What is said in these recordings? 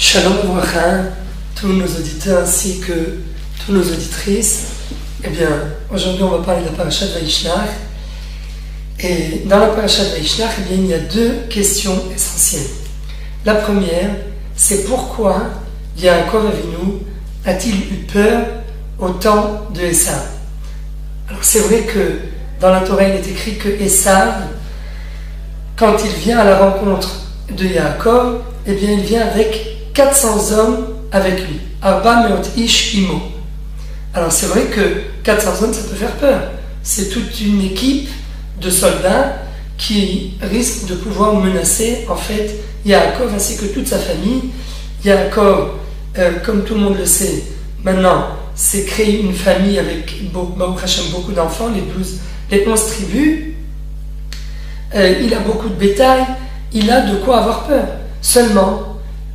Shalom Ouvracha, tous nos auditeurs ainsi que toutes nos auditrices. Eh bien, aujourd'hui on va parler de la paracha de Vaishlach. Et dans la paracha de Vaishlach, eh bien, il y a deux questions essentielles. La première, c'est pourquoi Yaakov Avinu a-t-il eu peur au temps de Esav? Alors c'est vrai que dans la Torah il est écrit que Esav, quand il vient à la rencontre de Yaakov, eh bien il vient avec 400 hommes avec lui. Arba meot ish imo. Alors c'est vrai que 400 hommes ça peut faire peur. C'est toute une équipe de soldats qui risquent de pouvoir menacer en fait Yaakov ainsi que toute sa famille. Yaakov, comme tout le monde le sait, maintenant s'est créé une famille avec beaucoup d'enfants, les 11 tribus. Il a beaucoup de bétail, il a de quoi avoir peur. Seulement,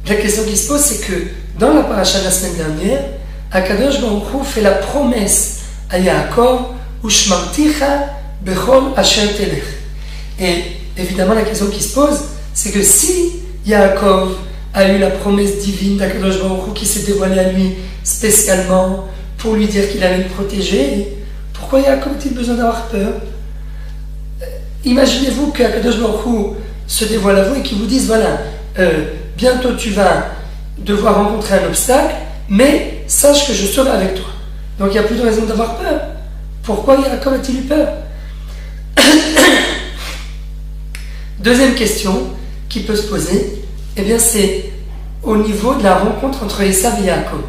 la question qui se pose, c'est que dans la paracha de la semaine dernière, Akadosh Baruch Hu fait la promesse à Yaakov, Ushmarticha bechol asher telech. Et évidemment, la question qui se pose, c'est que si Yaakov a eu la promesse divine d'Akadosh Baruch Hu qui s'est dévoilée à lui spécialement pour lui dire qu'il allait le protéger, pourquoi Yaakov a-t-il besoin d'avoir peur? Imaginez-vous qu'Akadosh Baruch Hu se dévoile à vous et qu'il vous dise, voilà, bientôt tu vas devoir rencontrer un obstacle, mais sache que je serai avec toi. Donc il n'y a plus de raison d'avoir peur. Pourquoi Yaakov a-t-il eu peur? Deuxième question qui peut se poser, eh bien c'est au niveau de la rencontre entre Esav et Yaakov.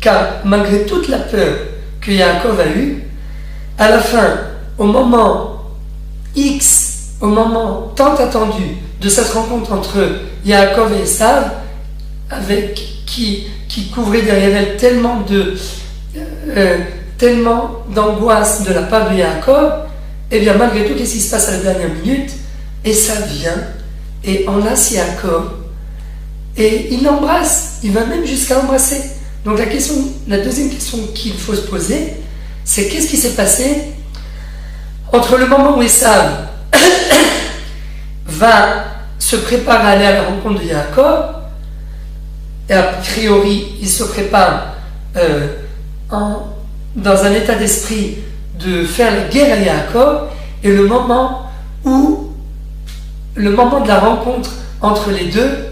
Car malgré toute la peur que Yaakov a eue, à la fin, au moment X, au moment tant attendu de cette rencontre entre Yaakov et Esav, avec qui couvrait derrière elle tellement d'angoisse de la part de Yaakov, et bien malgré tout, qu'est-ce qui se passe à la dernière minute? Esav vient et enlace Yaakov et il l'embrasse, il va même jusqu'à l'embrasser. Donc la deuxième question qu'il faut se poser, c'est qu'est-ce qui s'est passé entre le moment où Esav va se préparer à aller à la rencontre de Yaakov, et a priori il se prépare dans un état d'esprit de faire la guerre à Yaakov, et le moment de la rencontre entre les deux,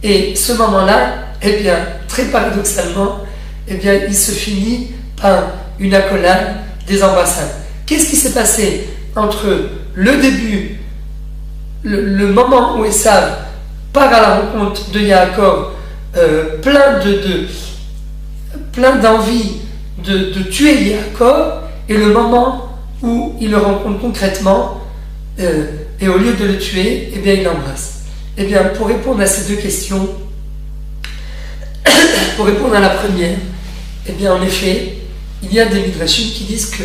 et ce moment-là, eh bien, très paradoxalement, eh bien, il se finit par une accolade, des embrassades. Qu'est-ce qui s'est passé entre le début, le moment où Esav part à la rencontre de Yaakov, plein d'envie de tuer Yaakov, et le moment où il le rencontre concrètement, et au lieu de le tuer, eh bien il l'embrasse. Eh bien, pour répondre à ces deux questions, pour répondre à la première, eh bien en effet, il y a des midrashim qui disent que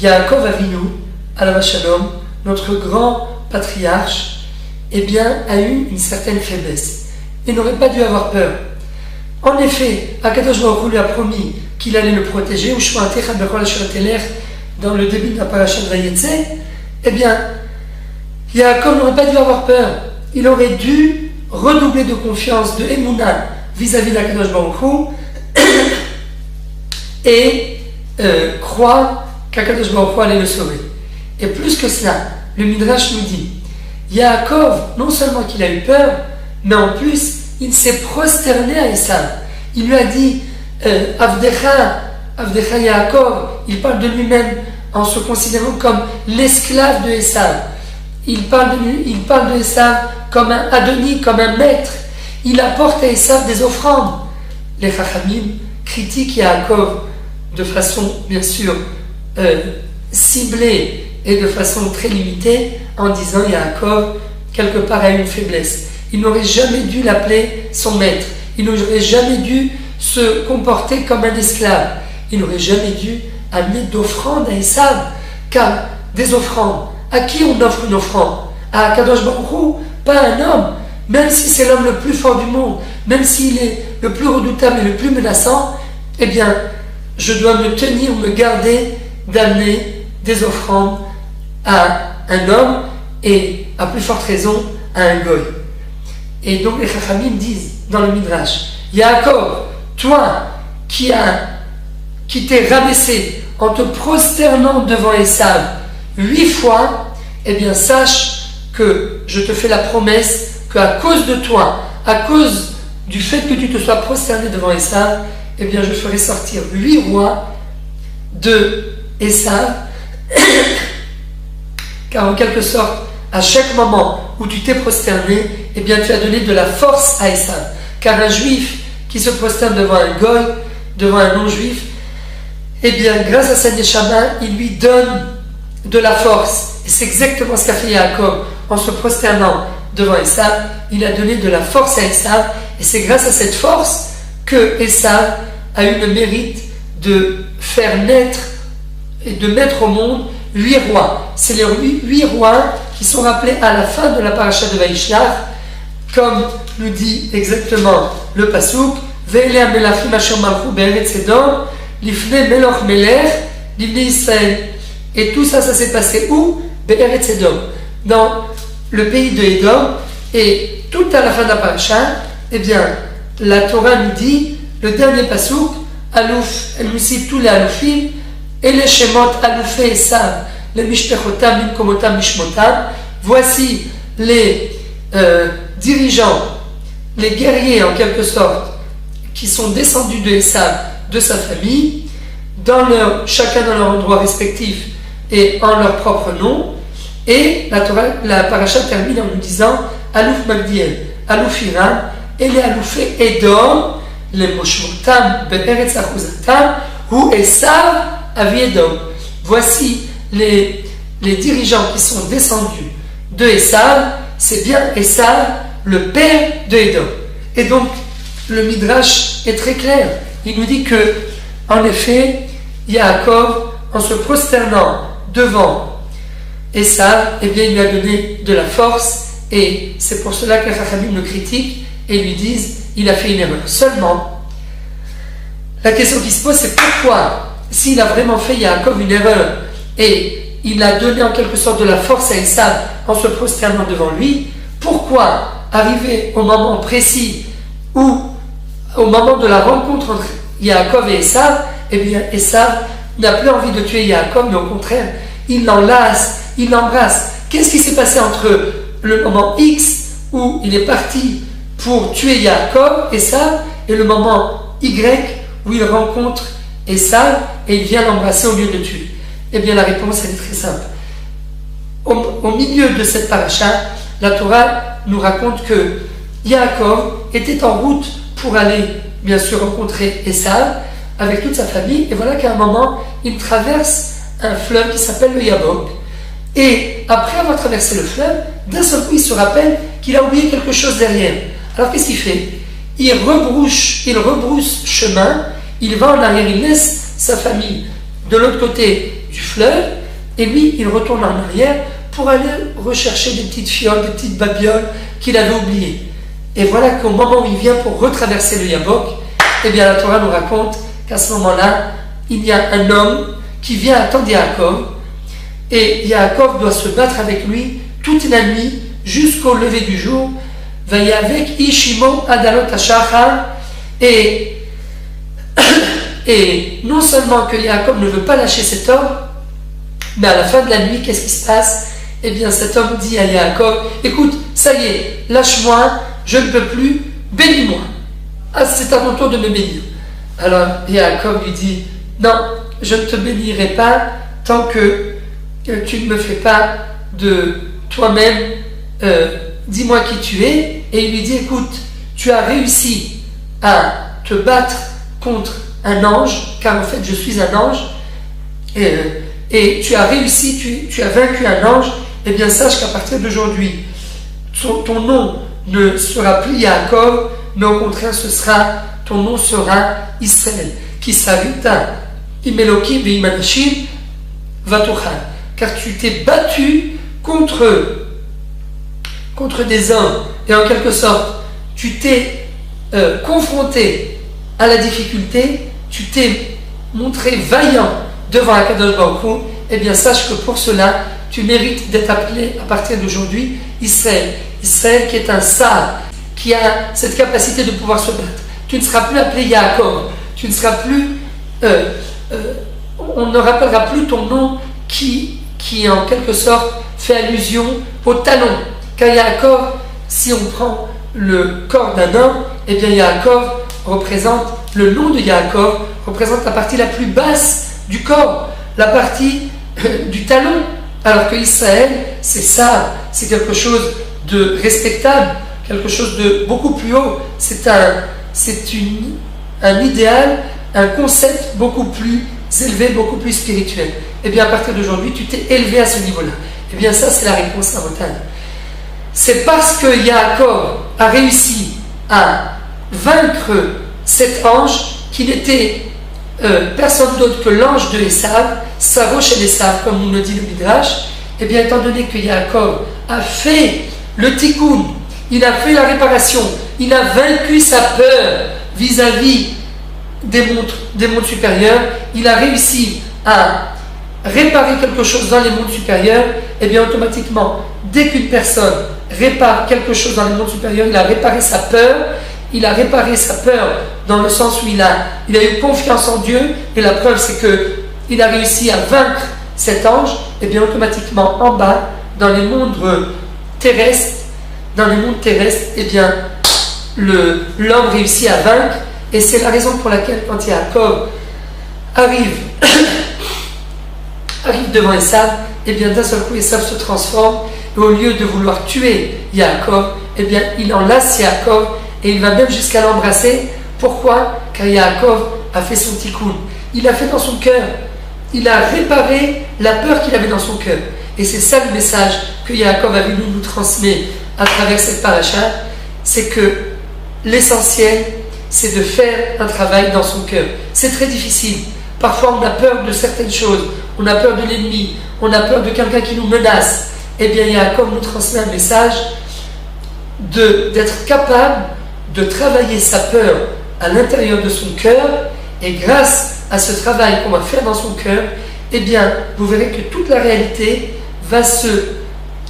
Yaakov Avinu, alav shalom, notre grand patriarche, eh bien, a eu une certaine faiblesse. Il n'aurait pas dû avoir peur. En effet, Akadosh Baruch Hu lui a promis qu'il allait le protéger, dans le début de la paracha de Vayetze. Eh bien, Yaakov n'aurait pas dû avoir peur. Il aurait dû redoubler de confiance, de Emouna vis-à-vis d'Akadosh Baruch Hu et croire qu'Akadosh Baruch Hu allait le sauver. Et plus que cela, le Midrash nous dit, Yaakov, non seulement qu'il a eu peur, mais en plus, il s'est prosterné à Esav. Il lui a dit, Avdecha Yaakov, il parle de lui-même en se considérant comme l'esclave de Esav. Il parle de Esav comme un Adoni, comme un maître. Il apporte à Esav des offrandes. Les Chachamim critiquent Yaakov de façon, bien sûr, ciblée et de façon très limitée, en disant Yaakov, quelque part, a une faiblesse. Il n'aurait jamais dû l'appeler son maître. Il n'aurait jamais dû se comporter comme un esclave. Il n'aurait jamais dû amener d'offrandes à Esav. Car des offrandes, à qui on offre une offrande? À Akadosh Baruch Hu, pas à un homme. Même si c'est l'homme le plus fort du monde, même s'il est le plus redoutable et le plus menaçant, eh bien, je dois me tenir, me garder d'amener des offrandes à un homme et, à plus forte raison, à un goy. Et donc les Chachamim disent, dans le Midrash. Yaakov, toi qui t'es rabaissé en te prosternant devant Esav 8 fois, eh bien sache que je te fais la promesse qu'à cause de toi, à cause du fait que tu te sois prosterné devant Esav, eh bien je ferai sortir 8 rois de Esav, car en quelque sorte, à chaque moment où tu t'es prosterné, eh bien tu as donné de la force à Esav. Car un juif qui se prosterne devant un goy, devant un non-juif, eh bien grâce à sa neshama, il lui donne de la force. Et c'est exactement ce qu'a fait Yaakov en se prosternant devant Esav. Il a donné de la force à Esav, et c'est grâce à cette force que Esav a eu le mérite de faire naître et de mettre au monde 8 rois. C'est les 8 rois qui sont rappelés à la fin de la paracha de Vaishlach, comme nous dit exactement le pasuk, Ve'ele hamelachim asher malchu be'eretz Edom, lifnei meloch melech, livnei Israël. Et tout ça, ça s'est passé où? Be'eretz Edom, dans le pays de Edom. Et tout à la fin de la paracha, eh bien, la Torah nous dit, le dernier pasuk, Alouf, elle nous cite tous les Aloufim, et les Shemot Aloufé Esav, les Mishpechotam, Mimkomotam, Mishmotam. Voici les dirigeants, les guerriers en quelque sorte, qui sont descendus de Esav, de sa famille, chacun dans leur endroit respectif et en leur propre nom. Et la paracha termine en nous disant Alouf Magdiel, Alouf Iram, et les Aloufé Edom, les Moshmotam, Be'eretz Achuzatam, ou Esav Avi Edom. Voici les dirigeants qui sont descendus de Esav, c'est bien Esav, le père de Edom. Et donc, le Midrash est très clair. Il nous dit que, en effet, Yaakov, en se prosternant devant Esav, eh bien, il lui a donné de la force, et c'est pour cela que les Chachamim le critiquent et lui disent il a fait une erreur. Seulement, la question qui se pose, c'est pourquoi, s'il a vraiment fait Yaakov une erreur et il a donné en quelque sorte de la force à Esav en se prosternant devant lui, pourquoi arriver au moment précis où, au moment de la rencontre entre Yaakov et Esav, eh bien Esav n'a plus envie de tuer Yaakov, mais au contraire, il l'enlace, il l'embrasse. Qu'est-ce qui s'est passé entre le moment X où il est parti pour tuer Yaakov, Esav, et le moment Y où il rencontre Esav et il vient l'embrasser au lieu de le tuer? Eh bien la réponse elle est très simple. Au milieu de cette paracha, la Torah nous raconte que Yaakov était en route pour aller bien sûr rencontrer Esav avec toute sa famille, et voilà qu'à un moment il traverse un fleuve qui s'appelle le Yabok, et après avoir traversé le fleuve, d'un seul coup il se rappelle qu'il a oublié quelque chose derrière. Alors qu'est-ce qu'il fait? Il rebrousse chemin, il va en arrière, il laisse sa famille de l'autre côté du fleuve, et lui il retourne en arrière pour aller rechercher des petites fioles, des petites babioles qu'il avait oubliées. Et voilà qu'au moment où il vient pour retraverser le Yabok, eh bien la Torah nous raconte qu'à ce moment-là, il y a un homme qui vient attendre Yaakov, et Yaakov doit se battre avec lui toute la nuit jusqu'au lever du jour. Vayavek Ishimo Adalot Hashachar, et non seulement que Yaakov ne veut pas lâcher cet homme, mais à la fin de la nuit, qu'est-ce qui se passe? Eh bien cet homme dit à Yaakov, écoute, ça y est, lâche-moi, je ne peux plus, bénis-moi. Ah, c'est à mon tour de me bénir. Alors Yaakov lui dit, non, je ne te bénirai pas tant que tu ne me fais pas de toi-même, dis-moi qui tu es. Et il lui dit, écoute, tu as réussi à te battre contre un ange, car en fait je suis un ange, et tu as réussi, tu as vaincu un ange. Eh bien sache qu'à partir d'aujourd'hui, ton nom ne sera plus Yaakov, mais au contraire ton nom sera Israël. Qui s'arrêta, Imelokim veimanashim vatochal. Car tu t'es battu contre des hommes, et en quelque sorte, tu t'es confronté à la difficulté, tu t'es montré vaillant devant Akadosh Baruch Hu. Eh bien sache que pour cela, tu mérites d'être appelé à partir d'aujourd'hui Israël. Israël qui est un sar, qui a cette capacité de pouvoir se battre. Tu ne seras plus appelé Yaakov. Tu ne seras plus... on ne rappellera plus ton nom qui en quelque sorte fait allusion au talon. Car Yaakov, si on prend le corps d'un homme, eh bien Yaakov représente, le nom de Yaakov représente la partie la plus basse du corps, la partie du talon, alors que Israël, c'est ça, c'est quelque chose de respectable, quelque chose de beaucoup plus haut, c'est un idéal, un concept beaucoup plus élevé, beaucoup plus spirituel. Et bien à partir d'aujourd'hui, tu t'es élevé à ce niveau-là. Et bien ça, c'est la réponse à Rotan. C'est parce que Yaakov a réussi à vaincre cet ange qui n'était personne d'autre que l'ange de Esav, Saro chez Esav, comme nous le dit le Midrash. Et bien étant donné que Yaakov a fait le tikkun, il a fait la réparation, il a vaincu sa peur vis-à-vis des mondes supérieurs, il a réussi à réparer quelque chose dans les mondes supérieurs, et bien automatiquement, dès qu'une personne répare quelque chose dans les mondes supérieurs, il a réparé sa peur. Il a réparé sa peur dans le sens où il a eu confiance en Dieu, et la preuve c'est qu'il a réussi à vaincre cet ange, et bien automatiquement en bas, dans les mondes terrestres, et bien l'homme réussit à vaincre, et c'est la raison pour laquelle quand Yaakov arrive devant Esav, et bien d'un seul coup Esav se transforme, et au lieu de vouloir tuer Yaakov, et bien il enlace Yaakov, et il va même jusqu'à l'embrasser. Pourquoi? Car Yaakov a fait son tikkun. Il a fait dans son cœur. Il a réparé la peur qu'il avait dans son cœur. Et c'est ça le message que Yaakov a voulu nous transmettre à travers cette paracha. C'est que l'essentiel, c'est de faire un travail dans son cœur. C'est très difficile. Parfois, on a peur de certaines choses. On a peur de l'ennemi. On a peur de quelqu'un qui nous menace. Eh bien, Yaakov nous transmet un message d'être capable de travailler sa peur à l'intérieur de son cœur, et grâce à ce travail qu'on va faire dans son cœur, eh bien, vous verrez que toute la réalité va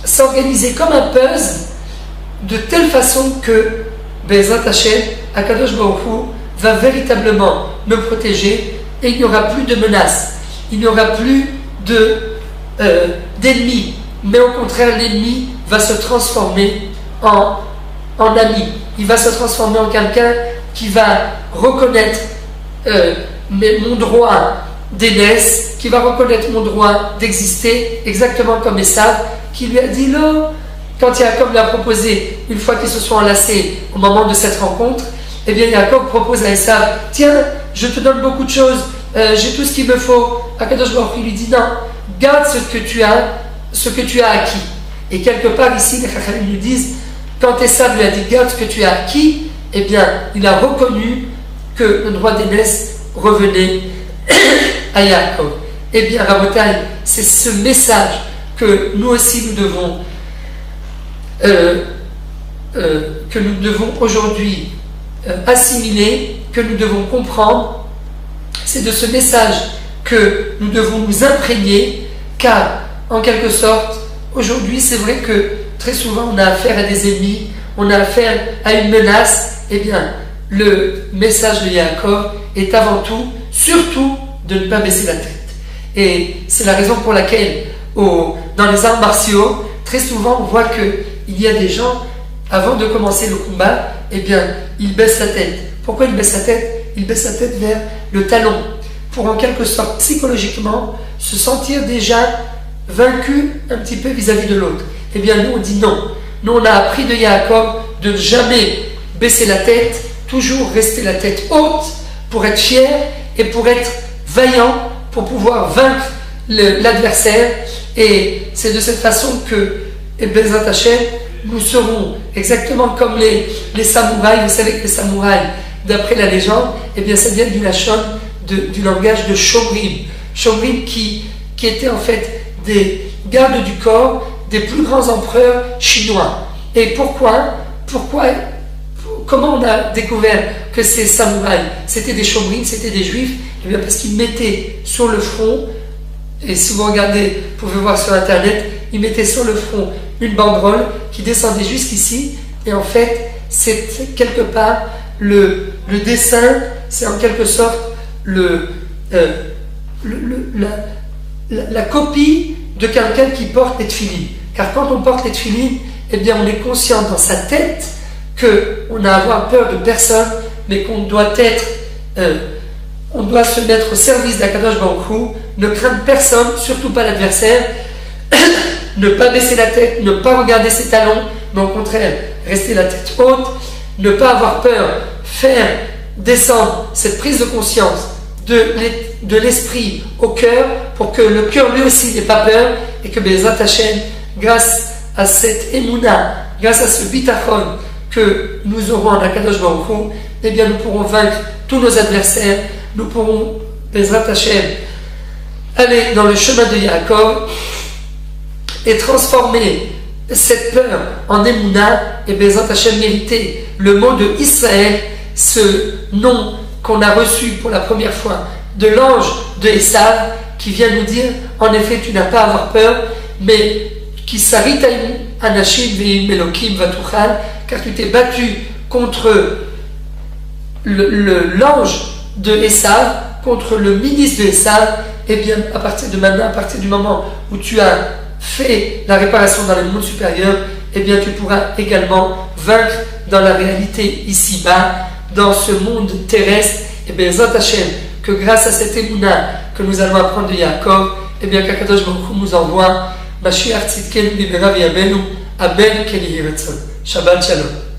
s'organiser comme un puzzle, de telle façon que Be'ezrat Hashem, Akadosh Baruch Hu, va véritablement me protéger, et il n'y aura plus de menaces, il n'y aura plus d'ennemis, mais au contraire, l'ennemi va se transformer en ami. Il va se transformer en quelqu'un qui va reconnaître mon droit d'aînesse, qui va reconnaître mon droit d'exister, exactement comme Esav, qui lui a dit non. Quand Yaakov lui a proposé, une fois qu'ils se sont enlacés au moment de cette rencontre, eh bien Yaakov propose à Esav, tiens, je te donne beaucoup de choses, j'ai tout ce qu'il me faut. Akadosh Baruch Hu lui dit non, garde ce que tu as acquis. Et quelque part ici, les Chachamim nous disent, quand Esav lui a dit garde ce que tu as acquis, eh bien, il a reconnu que le droit d'aînesse revenait à Yaakov. Eh bien, Rabotai, c'est ce message que nous aussi nous devons aujourd'hui assimiler, que nous devons comprendre. C'est de ce message que nous devons nous imprégner, car en quelque sorte, aujourd'hui, c'est vrai que très souvent on a affaire à des ennemis, on a affaire à une menace. Eh bien, le message de Yaakov est avant tout, surtout, de ne pas baisser la tête. Et c'est la raison pour laquelle, dans les arts martiaux, très souvent on voit qu'il y a des gens, avant de commencer le combat, eh bien, ils baissent la tête. Pourquoi ils baissent la tête? Ils baissent la tête vers le talon, pour en quelque sorte, psychologiquement, se sentir déjà vaincu un petit peu vis-à-vis de l'autre. Eh bien, nous, on dit non. Nous, on a appris de Yaakov de ne jamais baisser la tête, toujours rester la tête haute pour être fier et pour être vaillant, pour pouvoir vaincre l'adversaire. Et c'est de cette façon que, Be'ezrat Hashem, nous serons exactement comme les samouraïs. Vous savez que les samouraïs, d'après la légende, eh bien, ça vient du lachon, du langage de Shomrim. Shomrim qui étaient en fait des gardes du corps des plus grands empereurs chinois. Et comment on a découvert que ces samouraïs, c'était des Shomrim, c'était des juifs? Eh bien, parce qu'ils mettaient sur le front, et si vous regardez, vous pouvez voir sur internet, ils mettaient sur le front une banderole qui descendait jusqu'ici, et en fait, c'est quelque part le dessin, c'est en quelque sorte la copie de quelqu'un qui porte les tefilines. Car quand on porte les tefilines, eh bien on est conscient dans sa tête qu'on a à avoir peur de personne, mais qu'on doit être, on doit se mettre au service d'Akadosh Baruch Hu, ne craindre personne, surtout pas l'adversaire, ne pas baisser la tête, ne pas regarder ses talons, mais au contraire, rester la tête haute, ne pas avoir peur, faire descendre cette prise de conscience de l'esprit au cœur, pour que le cœur lui aussi n'ait pas peur, et que Bezrat Hashem, grâce à cette émouna, grâce à ce bitachon que nous aurons en Akadosh Baruch Hu, eh bien nous pourrons vaincre tous nos adversaires, nous pourrons, Bezrat Hashem, aller dans le chemin de Yaakov et transformer cette peur en émouna, et Bezrat Hashem mériter le mot de Israël, ce nom qu'on a reçu pour la première fois de l'ange de Esav, qui vient nous dire, en effet, tu n'as pas à avoir peur, mais qui s'arritaïm anashim ve'im melokim vatuchal, car tu t'es battu contre l'ange de Esav, contre le ministre de Esav. Et bien, à partir de maintenant, à partir du moment où tu as fait la réparation dans le monde supérieur, eh bien, tu pourras également vaincre dans la réalité ici-bas, dans ce monde terrestre. Et bien, Bezrat Hashem, que grâce à cette émouna que nous allons apprendre de Yaakov, eh bien, qu'Akadosh Baruch Hu nous envoie Mashiach Tzidkenu Bimera V'Yameinu, Amen Keli Yiratzon. Shabbat Shalom.